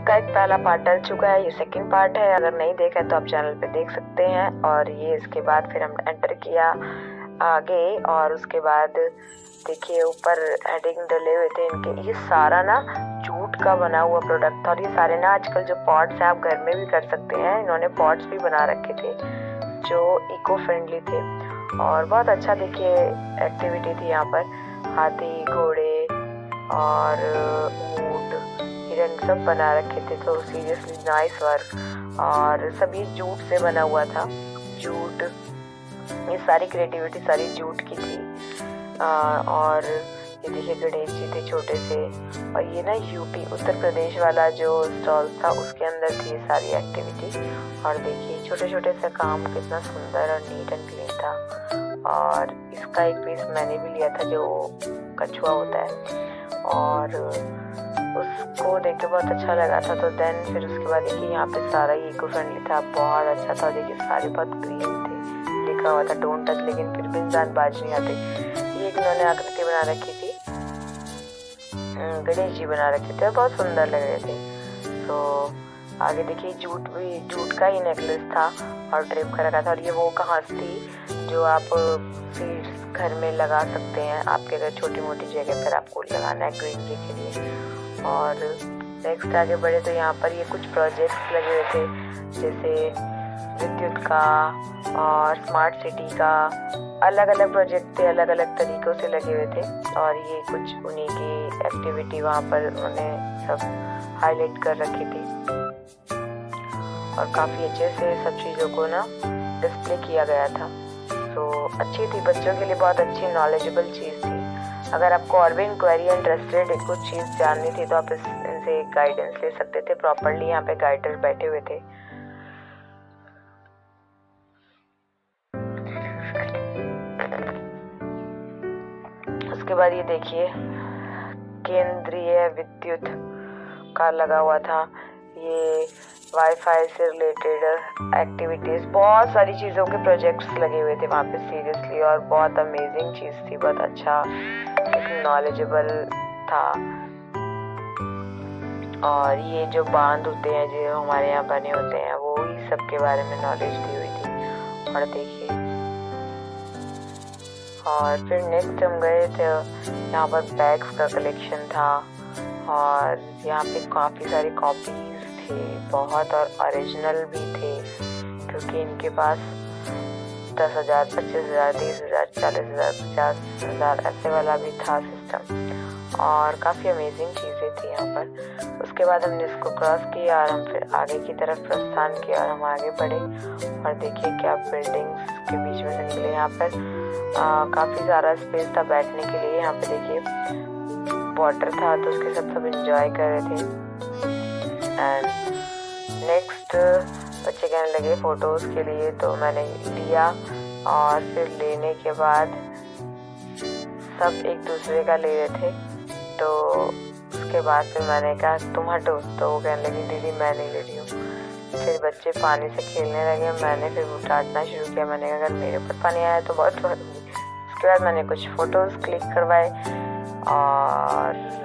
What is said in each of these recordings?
इसका एक पहला पार्ट डल चुका है, ये सेकंड पार्ट है। अगर नहीं देखा है तो आप चैनल पे देख सकते हैं। और ये इसके बाद फिर हम एंटर किया आगे, और उसके बाद देखिए ऊपर हेडिंग डले हुए थे इनके। ये सारा ना जूट का बना हुआ प्रोडक्ट था, और ये सारे ना आजकल जो पॉट्स हैं आप घर में भी कर सकते हैं। इन्होंने पॉट्स भी बना रखे थे जो इको फ्रेंडली थे, और बहुत अच्छा देखिए एक्टिविटी थी यहाँ पर। हाथी, घोड़े और ऊंट, हिरन सब बना रखे थे। तो सीरियसली नाइस वर्क, और सभी जूट से बना हुआ था। जूट, ये सारी क्रिएटिविटी सारी जूट की थी। और ये देखिए गणेश जी थे छोटे से, और ये ना यूपी उत्तर प्रदेश वाला जो स्टॉल था उसके अंदर थी ये सारी एक्टिविटी। और देखिए छोटे छोटे से काम कितना सुंदर और नीट एंड क्लीन था। और इसका एक पीस मैंने भी लिया था जो कछुआ होता है, और उसको देख के बहुत अच्छा लगा था। तो देन फिर उसके बाद देखिए यहाँ पे सारा ये इको फ्रेंडली था, बहुत अच्छा था। देखिए सारे बहुत ग्रीन थे, लिखा हुआ था डोंट टच, लेकिन फिर भी इंसान बाज नहीं आते। ये एक इन्होंने आकृति बना रखी थी, गणेश जी बना रखे थे, बहुत सुंदर लग रहे थे। तो आगे देखिए जूट का ही नेकलेस था और ड्रेप कर रखा था। और ये वो घास थी जो आप सीड्स घर में लगा सकते हैं, आपके अगर छोटी मोटी जगह पर आपको लगाना है ग्रीनरी के लिए। और नेक्स्ट आगे बढ़े तो यहाँ पर ये कुछ प्रोजेक्ट्स लगे हुए थे, जैसे विद्युत का और स्मार्ट सिटी का। अलग अलग प्रोजेक्ट थे, अलग अलग तरीकों से लगे हुए थे, और ये कुछ उन्हीं की एक्टिविटी वहाँ पर उन्होंने सब हाईलाइट कर रखी थी। और काफ़ी अच्छे से सब चीज़ों को ना डिस्प्ले किया गया था। तो अच्छी थी, बच्चों के लिए बहुत अच्छी नॉलेजेबल चीज़ थी। अगर आपको और भी इंक्वायरी इंटरेस्टेड कुछ चीज़ जाननी थी तो आप इनसे गाइडेंस ले सकते थे। प्रॉपरली यहाँ पे गाइडर बैठे हुए थे। उसके बाद ये देखिए केंद्रीय विद्युत का लगा हुआ था, ये वाईफाई से रिलेटेड एक्टिविटीज, बहुत सारी चीज़ों के प्रोजेक्ट्स लगे हुए थे वहाँ पे सीरियसली। और बहुत अमेजिंग चीज़ थी, बहुत अच्छा नॉलेजेबल था। और ये जो बांध होते हैं जो हमारे यहाँ बने होते हैं वो ही सब के बारे में नॉलेज दी हुई थी। और देखिए, और फिर नेक्स्ट हम गए थे, यहाँ पर बैग्स का कलेक्शन था, और यहाँ पे काफ़ी सारी कॉपीज थे बहुत, और ओरिजिनल भी थे, क्योंकि इनके पास 10,000, 25,000, 30,000, 40,000, 50,000 ऐसे वाला भी था सिस्टम। और काफ़ी अमेजिंग चीज़ें थी यहाँ पर। उसके बाद हमने इसको क्रॉस किया और हम फिर आगे की तरफ प्रस्थान किया, और हम आगे बढ़े। और देखिए क्या बिल्डिंग्स के बीच में से निकले। यहाँ पर काफ़ी सारा स्पेस था बैठने के लिए। यहाँ पे देखिए वाटर था, तो उसके सब एंजॉय कर रहे थे। एंड नेक्स्ट बच्चे कहने लगे फ़ोटोज़ के लिए, तो मैंने लिया, और फिर लेने के बाद सब एक दूसरे का ले रहे थे। तो उसके बाद फिर मैंने कहा तुम हटो, तो वो कहने लगी दीदी मैं नहीं ले रही हूँ। फिर बच्चे पानी से खेलने लगे, मैंने फिर वो डांटना शुरू किया। मैंने कहा अगर मेरे ऊपर पानी आया तो बहुत मारूंगी। उसके बाद मैंने कुछ फ़ोटोज़ क्लिक करवाए, और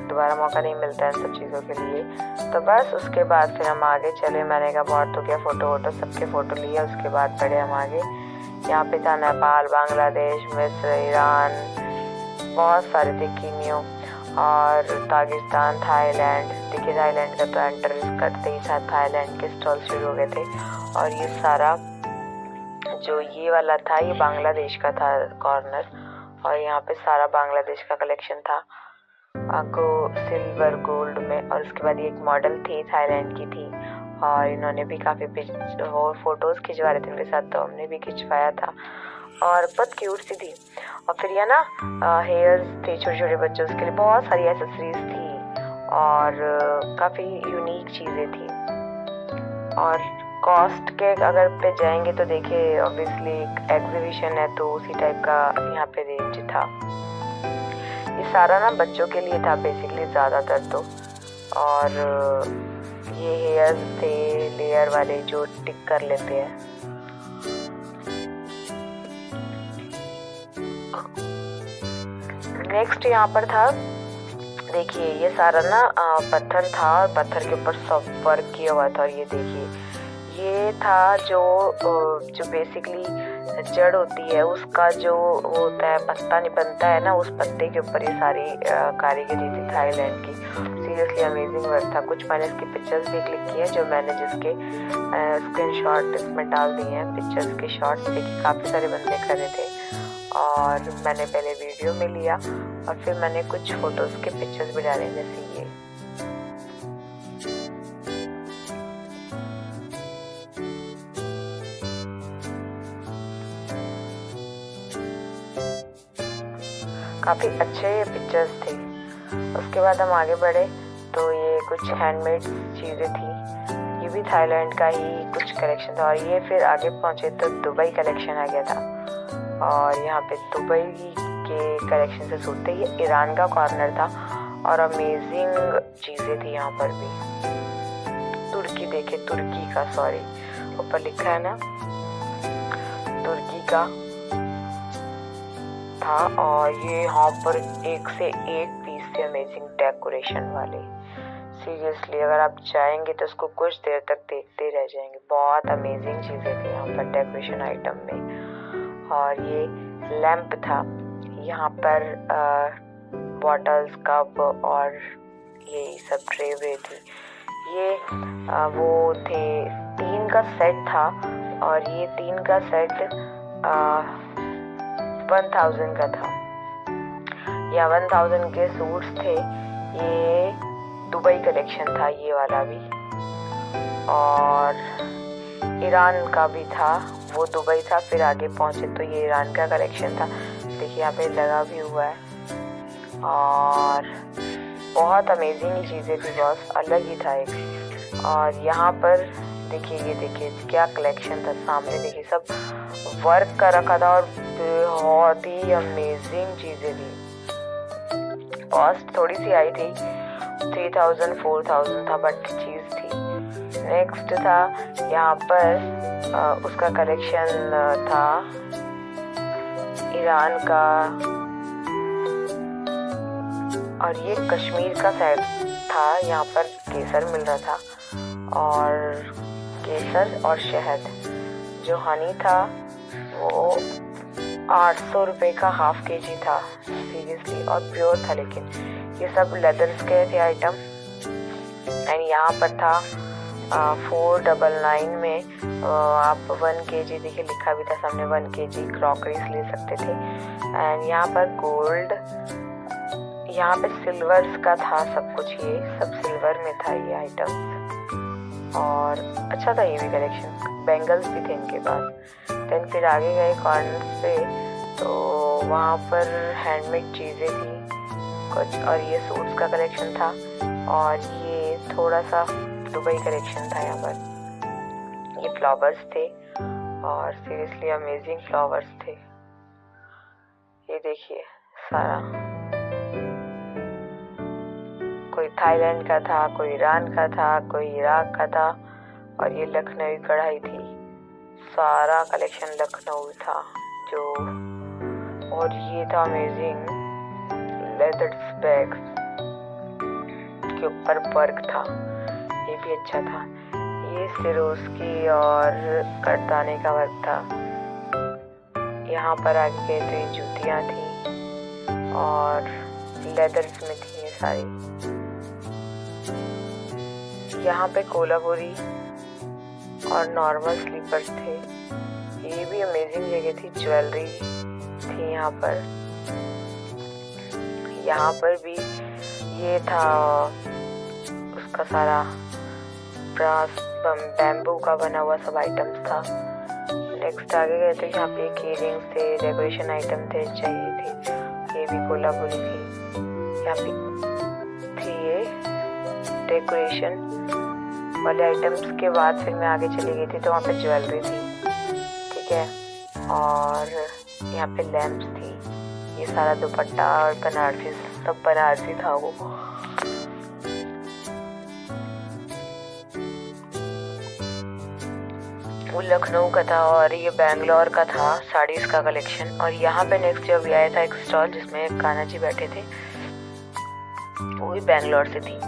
दोबारा मौका नहीं मिलता है इन सब चीज़ों के लिए। तो बस उसके बाद फिर हम आगे चले। मैंने कहा बहुत हो गया फ़ोटो सबके फ़ोटो लिए। उसके बाद बढ़े हम आगे। यहाँ पे था नेपाल, बांग्लादेश, मिस्र, ईरान, बहुत सारे थे, कीनियो और पाकिस्तान, थाईलैंड। देखिए थाईलैंड का तो एंटर करते ही साथ थाईलैंड के स्टॉल शुरू हो गए थे। और ये सारा जो ये वाला था ये बांग्लादेश का था कॉर्नर, और यहाँ पे सारा बांग्लादेश का कलेक्शन था आपको सिल्वर गोल्ड में। और उसके बाद ये एक मॉडल थी थाईलैंड की थी, और इन्होंने भी काफ़ी फोटोज़ खिंचवा रहे थे मेरे साथ, तो हमने भी खिंचवाया था, और बहुत क्यूट सी थी। और फिर ये ना हेयर्स थे छोटे छोटे बच्चों के लिए, बहुत सारी एक्सेसरीज थी, और काफ़ी यूनिक चीज़ें थी। और कॉस्ट के अगर पे जाएंगे तो देखिए ऑब्वियसली एक एग्जीबिशन है, तो उसी टाइप का यहाँ पे रेंज था। ये सारा ना बच्चों के लिए था बेसिकली ज़्यादातर तो। और ये हेयर्स थे लेयर वाले जो टिक कर लेते हैं। नेक्स्ट यहाँ पर था देखिए ये सारा ना पत्थर था और पत्थर के ऊपर सब वर्क किया हुआ था। और ये देखिए ये था जो बेसिकली जड़ होती है उसका जो वो होता है, पत्ता नहीं बनता है ना, उस पत्ते के ऊपर ये सारी कारीगरी थी थाईलैंड की। सीरियसली अमेजिंग वर्क था। कुछ मैंने इसकी पिक्चर्स भी क्लिक किए जो मैंने जिसके स्क्रीनशॉट इसमें डाल दिए हैं। पिक्चर्स के शॉट्स देखिए काफ़ी सारे बंदे कर रहे थे और मैंने पहले वीडियो में लिया और फिर मैंने कुछ फोटोज़ के पिक्चर्स भी डाले, जैसे ये। काफ़ी अच्छे पिक्चर्स थे। उसके बाद हम आगे बढ़े तो ये कुछ हैंडमेड चीज़ें थी। ये भी थाईलैंड का ही कुछ कलेक्शन था। और ये फिर आगे पहुँचे तो दुबई कलेक्शन आ गया था। और यहाँ पे दुबई के कलेक्शन से सूट थे। ये ईरान का कॉर्नर था और अमेजिंग चीज़ें थी यहाँ पर भी। तुर्की देखे, तुर्की का, सॉरी ऊपर लिखा है ना, तुर्की का था। और ये यहाँ पर एक से एक पीस थे अमेजिंग डेकोरेशन वाले। सीरियसली अगर आप जाएंगे तो उसको कुछ देर तक देखते रह जाएंगे। बहुत अमेजिंग चीज़ें थी यहाँ पर डेकोरेशन आइटम में। और ये लैंप था, यहाँ पर बॉटल्स, कप और यही सब ट्रे वे थी। ये वो थे, 3 का सेट था और ये 3 का सेट 1000 का था या 1000 के सूट्स थे। ये दुबई कलेक्शन था ये वाला भी। और ईरान का भी था, वो दुबई था, फिर आगे पहुंचे तो ये ईरान का कलेक्शन था। देखिए यहाँ पे लगा भी हुआ है। और बहुत अमेजिंग चीज़ें थी, बहुत अलग ही था एक। और यहाँ पर देखिए, ये देखिए क्या कलेक्शन था। सामने देखिए सब वर्क का रखा था और बहुत ही अमेजिंग चीज़ें थी। कॉस्ट थोड़ी सी आई थी, 3000 4000 था, बट चीज़ थी। नेक्स्ट था यहाँ पर उसका कलेक्शन था ईरान का। और ये कश्मीर का सेट था। यहाँ पर केसर मिल रहा था और केसर और शहद, जो हनी था वो 800 रुपये का ½ kg था। सीरियसली और प्योर था। लेकिन ये सब लेदर्स के थे आइटम। एंड यहाँ पर था 499 में आप 1 kg, देखिए लिखा भी था सामने 1 kg क्रॉकरीज ले सकते थे। एंड यहाँ पर गोल्ड, यहाँ पे सिल्वर्स का था सब कुछ। ये सब सिल्वर में था ये आइटम। और अच्छा था ये भी कलेक्शन। बैंगल्स भी थे इनके पास। देन फिर आगे गए कॉर्नर्स पे तो वहाँ पर हैंडमेड चीज़ें थी कुछ। और ये सूट्स का कलेक्शन था और ये थोड़ा सा दुबई कलेक्शन था। यहाँ पर ये फ्लावर्स थे और सीरियसली अमेजिंग फ्लावर्स थे। ये देखिए सारा, कोई थाईलैंड का था, कोई ईरान का था, कोई इराक का था। और ये लखनवी कढ़ाई थी। सारा कलेक्शन लखनऊ था जो। और ये था अमेजिंग लेदर बैग्स के ऊपर वर्क था, ये भी अच्छा था। ये सिरोस्की और करदाने का वर्क था। यहाँ पर आगे गए तो ये जूतियाँ थी और लेदर्स में थी ये सारी। यहाँ पे कोल्हापुरी और नॉर्मल स्लीपर्स थे। ये भी अमेजिंग जगह थी। ज्वेलरी थी यहाँ पर। यहाँ पर भी ये था उसका सारा ब्रास बैम्बू का बना हुआ सब आइटम्स था। नेक्स्ट आगे गए तो यहाँ पे ईयरिंग्स थे, डेकोरेशन आइटम थे, चाहिए थे। ये भी कोल्हापुरी थी। यहाँ पे थी ये डेकोरेशन वाले आइटम्स के बाद फिर मैं आगे चली गई थी तो वहाँ पे ज्वेलरी थी, ठीक है। और यहाँ पे लैम्प्स थी। ये सारा दुपट्टा और बनारसी, सब बनारसी था वो। लखनऊ का था और ये बैंगलोर का था साड़ीज का कलेक्शन। और यहाँ पे नेक्स्ट जब आया था एक स्टॉल जिसमें कान्हा जी बैठे थे वो भी बेंगलोर से थी।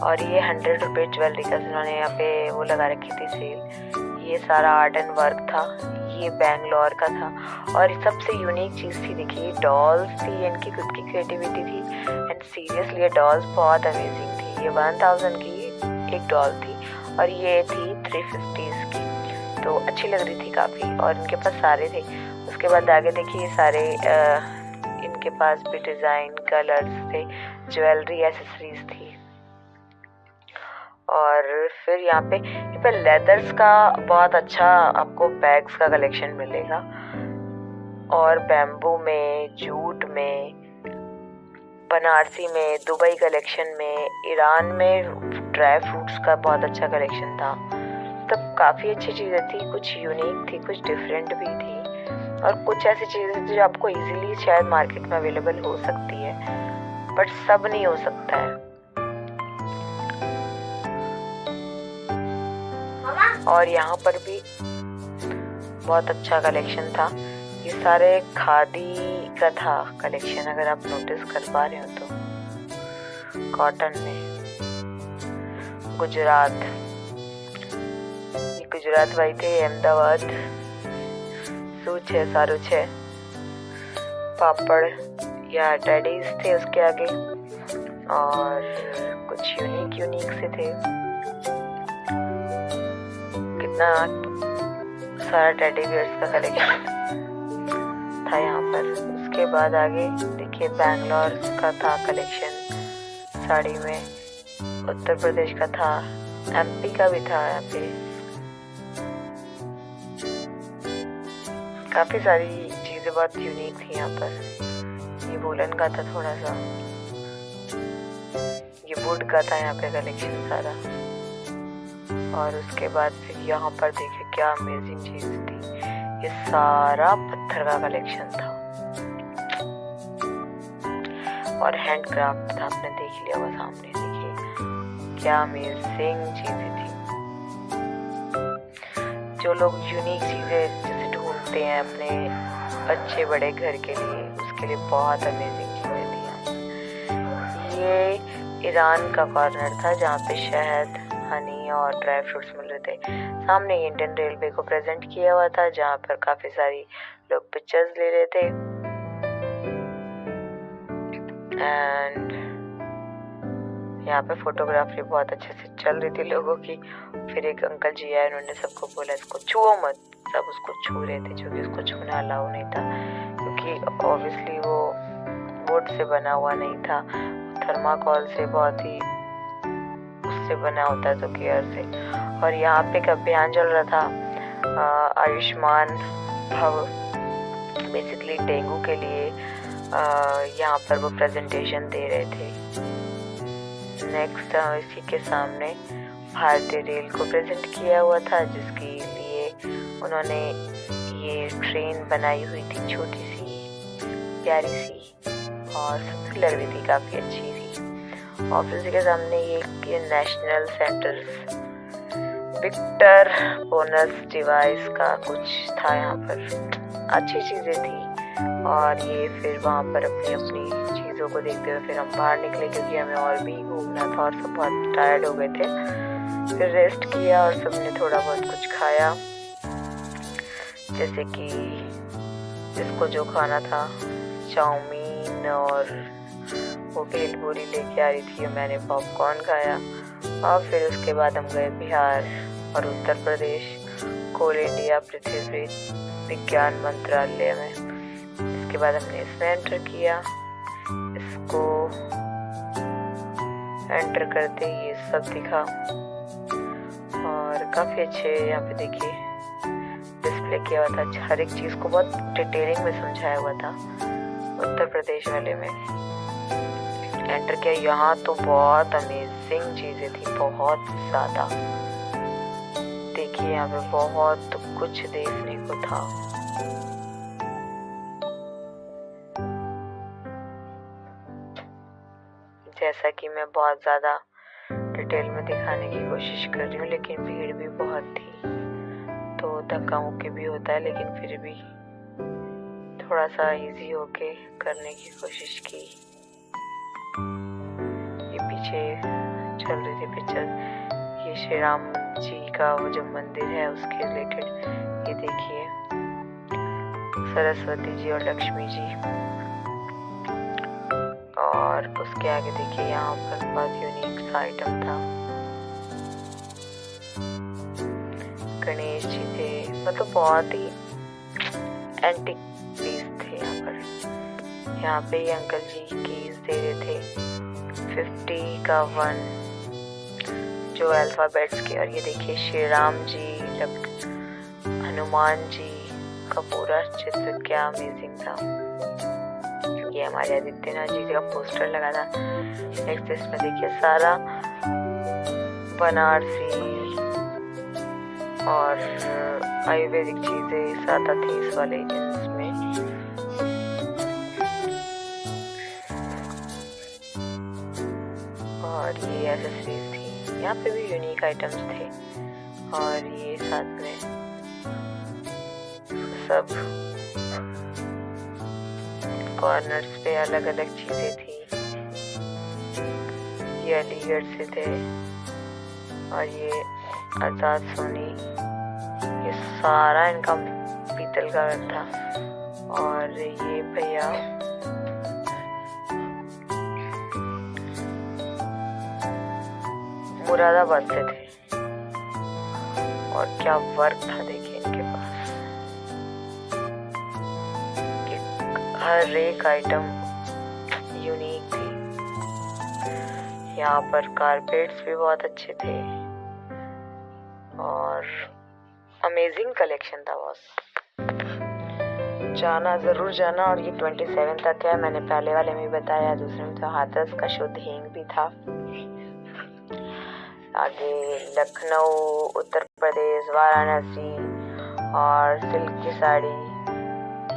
और ये 100 रुपये ज्वेलरी का उन्होंने यहाँ पे वो लगा रखी थी सेल। ये सारा आर्ट एंड वर्क था, ये बेंगलोर का था। और सबसे यूनिक चीज़ थी, देखिए डॉल्स थी, इनकी खुद की क्रिएटिविटी थी एंड सीरियसली ये डॉल्स बहुत अमेजिंग थी। ये 1000 की एक डॉल थी और ये थी 350 की, तो अच्छी लग रही थी काफ़ी। और इनके पास सारे थे। उसके बाद आगे देखिए सारे इनके पास भी डिज़ाइन कलर्स थे, ज्वेलरी एसेसरीज थी। और फिर यहाँ पे लेदर्स का बहुत अच्छा आपको बैग्स का कलेक्शन मिलेगा, और बैम्बू में, जूट में, बनारसी में, दुबई कलेक्शन में, ईरान में ड्राई फ्रूट्स का बहुत अच्छा कलेक्शन था। तब काफ़ी अच्छी चीज़ें थी, कुछ यूनिक थी, कुछ डिफरेंट भी थी, और कुछ ऐसी चीज़ें थी जो आपको इजीली शायद मार्केट में अवेलेबल हो सकती है, बट सब नहीं हो सकता है। और यहाँ पर भी बहुत अच्छा कलेक्शन था। ये सारे खादी का था कलेक्शन, अगर आप नोटिस कर पा रहे हो तो। कॉटन में गुजरात, ये गुजरात भाई थे, अहमदाबाद, सूच है, सारुच है, पापड़ या टेडीज थे उसके आगे, और कुछ यूनिक से थे। कितना सारा टेडी बियर्स का कलेक्शन था यहाँ पर। उसके बाद आगे देखिए बैंगलोर का था कलेक्शन साड़ी में, उत्तर प्रदेश का था, एमपी का भी था। यहाँ पे काफी सारी चीजें बहुत यूनिक थी यहाँ पर। ये वुलन का था थोड़ा सा, ये वुड का था यहाँ पे कलेक्शन सारा। और उसके बाद फिर यहाँ पर देखिए क्या अमेजिंग चीज थी, ये सारा पत्थर का कलेक्शन था और हैंडक्राफ्ट था, आपने देख लिया वो सामने। देखिए क्या अमेजिंग चीजें थी। जो लोग यूनिक चीजें जैसे ढूंढते हैं अपने अच्छे बड़े घर के लिए, उसके लिए बहुत अमेजिंग चीजें थी। ये ईरान का कॉर्नर था जहाँ पे शहद, हनी और ड्राई फ्रूट्स मिल रहे थे। सामने इंडियन रेलवे को प्रेजेंट किया हुआ था, जहाँ पर काफी सारी लोग पिक्चर्स ले रहे थे। एंड यहाँ पे फोटोग्राफी बहुत अच्छे से चल रही थी लोगों की। फिर एक अंकल जी आए, उन्होंने सबको बोला इसको छुओ मत। सब उसको छू रहे थे, जो कि उसको छूना अलाउ नहीं था, क्योंकि ऑब्वियसली वो वुड से बना हुआ नहीं था, थर्माकोल से बहुत ही उससे बना होता है, तो केयर से। और यहाँ पे एक अभियान चल रहा था आयुष्मान भव, बेसिकली डेंगू के लिए यहाँ पर वो प्रेजेंटेशन दे रहे थे। नेक्स्ट इसी के सामने भारतीय रेल को प्रेजेंट किया हुआ था, जिसके लिए उन्होंने ये ट्रेन बनाई हुई थी, छोटी सी प्यारी सी, और सबसे लग रही थी काफ़ी अच्छी थी। ऑफिस के सामने ये national centres Victor bonus device का कुछ था, यहाँ पर अच्छी चीज़ें थी। और ये फिर वहाँ पर अपनी अपनी चीज़ों को देखते हुए फिर हम बाहर निकले, क्योंकि हमें और भी घूमना था और सब बहुत टायर्ड हो गए थे। फिर रेस्ट किया और सबने थोड़ा बहुत कुछ खाया, जैसे कि जिसको जो खाना था, चाउमीन और वो भेलपूरी लेके आ रही थी, मैंने पॉपकॉर्न खाया। और फिर उसके बाद हम गए बिहार और उत्तर प्रदेश, कोल इंडिया पृथ्वी विज्ञान मंत्रालय में। इसके बाद हमने इसमें एंटर किया, इसको एंटर करते ही ये सब दिखा, और काफ़ी अच्छे यहाँ पे देखिए डिस्प्ले किया हुआ था। हर एक चीज़ को बहुत डिटेलिंग में समझाया हुआ था उत्तर प्रदेश वाले में। एंटर किया, यहाँ तो बहुत अमेजिंग चीज़ें थी, बहुत ज़्यादा। देखिए यहाँ पे बहुत कुछ देखने को था। जैसा कि मैं बहुत ज़्यादा डिटेल में दिखाने की कोशिश कर रही हूँ, लेकिन भीड़ भी बहुत थी, तो धक्का मुक्की भी होता है, लेकिन फिर भी थोड़ा सा इजी होके करने की कोशिश की। पीछे चल रही थी पिक्चर। ये श्री राम जी का वो जो मंदिर है उसके रिलेटेड। ये देखिए सरस्वती जी और लक्ष्मी जी। और उसके आगे देखिए यहाँ पर बहुत यूनिक सा आइटम था। गणेश जी थे, मतलब बहुत ही एंटिक पीस थे यहाँ पर। यहाँ पे ये अंकल जी कीज दे रहे थे 50 का 1 जो अल्फाबेट्स के। और ये देखिए श्री राम जी, हनुमान जी का पूरा चित्र क्या अमेजिंग था। ये हमारे आदित्यनाथ जी का पोस्टर लगा था। नेक्स्ट इसमें देखिए सारा बनारसी और आयुर्वेदिक चीजें ज्यादा थी इस वाले इसमें। और ये एसेसरीज थी, यहाँ पे भी यूनिक आइटम्स थे। और ये साथ में सब कॉर्नर्स पे अलग अलग चीजें थी। ये अलीगढ़ से थे और ये आजाद सोनी, ये सारा इनका पीतल का था। और ये भैया मुरादाबाद से थे। और क्या वर्क था देखिए इनके पास। हर एक आइटम यूनिक थी। यहाँ पर कारपेट्स भी बहुत अच्छे थे और अमेजिंग कलेक्शन था बॉस। जाना जरूर जाना। और ये 27 तक है, मैंने पहले वाले में भी बताया। दूसरे में तो हाथरस का शुद्ध हींग भी था। आगे लखनऊ, उत्तर प्रदेश, वाराणसी और सिल्क की साड़ी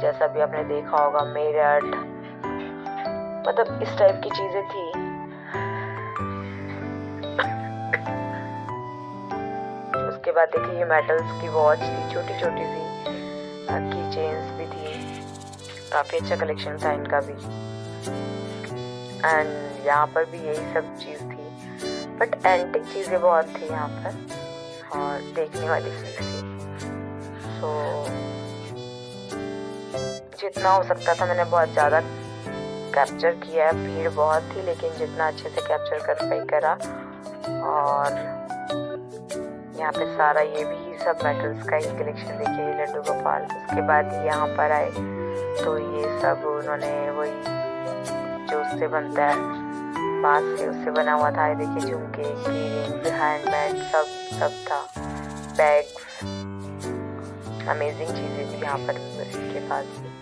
जैसा भी आपने देखा होगा, मेरठ, मतलब इस टाइप की चीजें थी। उसके बाद देखिए ये मेटल्स की वॉच थी, छोटी छोटी सी की चेन्स भी थी। काफी अच्छा कलेक्शन था इनका भी। एंड यहाँ पर भी यही सब चीज थी, बट एंटिक चीजें बहुत थी यहाँ पर और देखने वाली चीज थी। सो जितना हो सकता था मैंने बहुत ज़्यादा कैप्चर किया है। भीड़ बहुत थी लेकिन जितना अच्छे से कैप्चर कर पाई करा। और यहाँ पे सारा ये भी सब मेटल्स का ही कलेक्शन देखिए, लड्डू गोपाल। उसके बाद यहाँ पर आए तो ये सब उन्होंने वही जो उससे बनता है बांस से, उससे बना हुआ था। ये देखिए झुमके, कीरिंग्स, हैंडबैग सब था, बैग्स, अमेजिंग चीज़ें थी यहाँ पर के पास भी।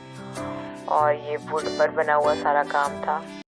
और ये वुड पर बना हुआ सारा काम था।